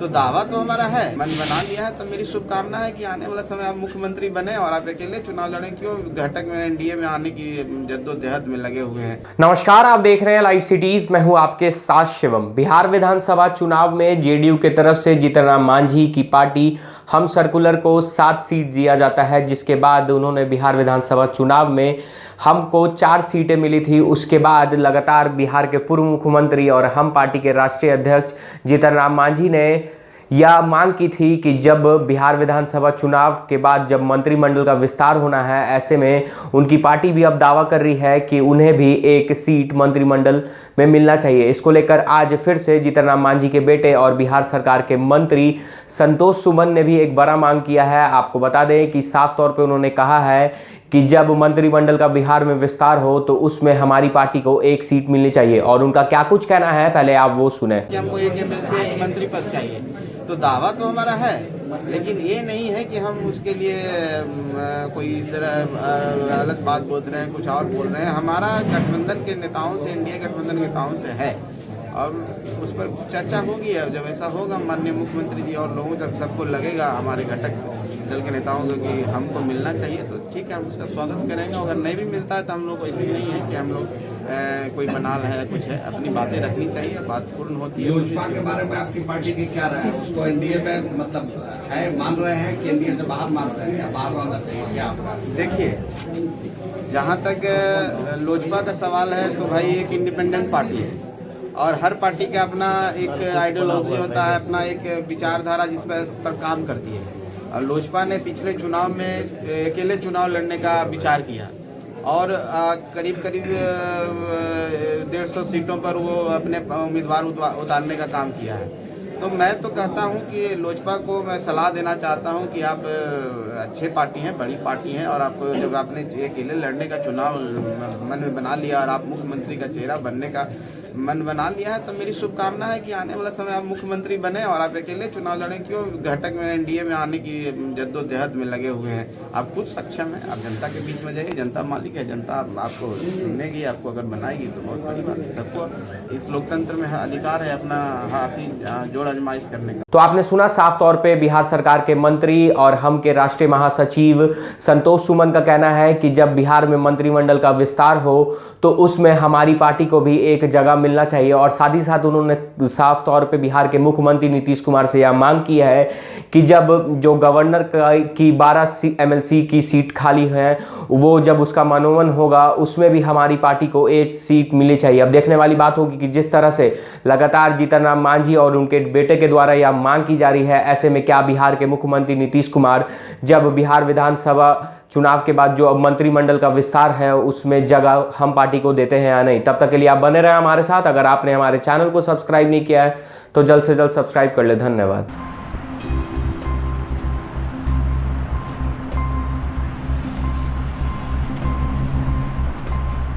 तो दावा तो हमारा है, मन बना लिया है। तो मेरी शुभकामना है कि आने वाला समय आप मुख्यमंत्री बने और आप अकेले चुनाव लड़ें। क्यों घटक में एनडीए में आने की जद्दोजहद में लगे हुए हैं। नमस्कार, आप देख रहे हैं लाइव सिटीज। मैं हूं आपके साथ शिवम। बिहार विधानसभा चुनाव में जेडीयू की तरफ से जीतन राम मांझी की पार्टी हम सर्कुलर को 7 सीट दिया जाता है, जिसके बाद उन्होंने बिहार विधानसभा चुनाव में हमको 4 सीटें मिली थी। उसके बाद लगातार बिहार के पूर्व मुख्यमंत्री और हम पार्टी के राष्ट्रीय अध्यक्ष जीतन राम मांझी ने यह मांग की थी कि जब बिहार विधानसभा चुनाव के बाद जब मंत्रिमंडल का विस्तार होना है, ऐसे में उनकी पार्टी भी अब दावा कर रही है कि उन्हें भी एक सीट मंत्रिमंडल में मिलना चाहिए। इसको लेकर आज फिर से जीतन राम मांझी के बेटे और बिहार सरकार के मंत्री संतोष सुमन ने भी एक बड़ा मांग किया है। आपको बता दें कि साफ तौर पे उन्होंने कहा है कि जब मंत्रिमंडल का बिहार में विस्तार हो तो उसमें हमारी पार्टी को एक सीट मिलनी चाहिए। और उनका क्या कुछ कहना है, पहले आप वो सुने। कि हमको एक एमएलसी एक मंत्री पद चाहिए। तो दावा तो हमारा है, लेकिन ये नहीं है कि हम उसके लिए कोई इस तरह गलत बात बोल रहे हैं, कुछ और बोल रहे हैं। हमारा गठबंधन के नेताओं से, एनडीए गठबंधन के नेताओं से है और उस पर चर्चा होगी। अब जब ऐसा होगा माननीय मुख्यमंत्री जी और लोगों जब सबको लगेगा, हमारे घटक दल के नेताओं को, कि हमको मिलना चाहिए, तो ठीक है, हम उसका स्वागत करेंगे। अगर नहीं भी मिलता है तो हम लोग ऐसे नहीं है कि हम लोग कोई बना रहे है, कुछ है, अपनी बातें रखनी चाहिए, बात पूर्ण होती है। लोजपा के बारे में आपकी पार्टी की क्या राय है? उसको एनडीए में मतलब है मान रहे हैं कि एनडीए से बाहर मान रहे हैं या बाहर आना चाहिए, क्या आपका? देखिए, जहाँ तक लोजपा का सवाल है तो भाई एक इंडिपेंडेंट पार्टी है और हर पार्टी का अपना एक आइडियोलॉजी होता है, अपना एक विचारधारा जिस पर काम करती है। और लोजपा ने पिछले चुनाव में अकेले चुनाव लड़ने का विचार किया और करीब 150 सीटों पर वो अपने उम्मीदवार उतारने का काम किया है। तो मैं तो कहता हूं कि लोजपा को मैं सलाह देना चाहता हूं कि आप अच्छे पार्टी हैं, बड़ी पार्टी हैं, और आपको जब आपने अकेले लड़ने का चुनाव मन में बना लिया और आप मुख्यमंत्री का चेहरा बनने का मन बना लिया है, तो मेरी शुभकामना है कि आने वाला समय आप मुख्यमंत्री बने और आप अकेले चुनाव लड़ें। क्यों घटक में एनडीए में आने की जद्दोजहद में लगे हुए हैं। आप खुद सक्षम हैं, आप जनता के बीच में जाइए, जनता मालिक है, जनता आपको चुनेगी, आपको अगर बनाएगी तो बहुत बड़ी बात है। सबको इस लोकतंत्र में अधिकार है अपना हाथी जोड़ आजमाइश करने का। तो आपने सुना साफ तौर पे बिहार सरकार के मंत्री और हम के राष्ट्रीय महासचिव संतोष सुमन का कहना है कि जब बिहार में मंत्रिमंडल का विस्तार हो तो उसमें हमारी पार्टी को भी एक जगह मिलना चाहिए। और साथ ही साथ उन्होंने साफ तौर पे बिहार के मुख्यमंत्री नीतीश कुमार से यह मांग की है कि जब जो गवर्नर की 12 एमएलसी की सीट खाली है, वो जब उसका मनोनयन होगा उसमें भी हमारी पार्टी को एक सीट मिलनी चाहिए। अब देखने वाली बात होगी कि जिस तरह से लगातार जीतन राम मांझी और उनके बेटे के द्वारा यह मांग की जा रही है, ऐसे में क्या बिहार के मुख्यमंत्री नीतीश कुमार जब बिहार विधानसभा चुनाव के बाद जो अब मंत्रिमंडल का विस्तार है उसमें जगह हम पार्टी को देते हैं या नहीं। तब तक के लिए आप बने रहे हमारे साथ। अगर आपने हमारे चैनल को सब्सक्राइब नहीं किया है तो जल्द से जल्द सब्सक्राइब कर ले। धन्यवाद।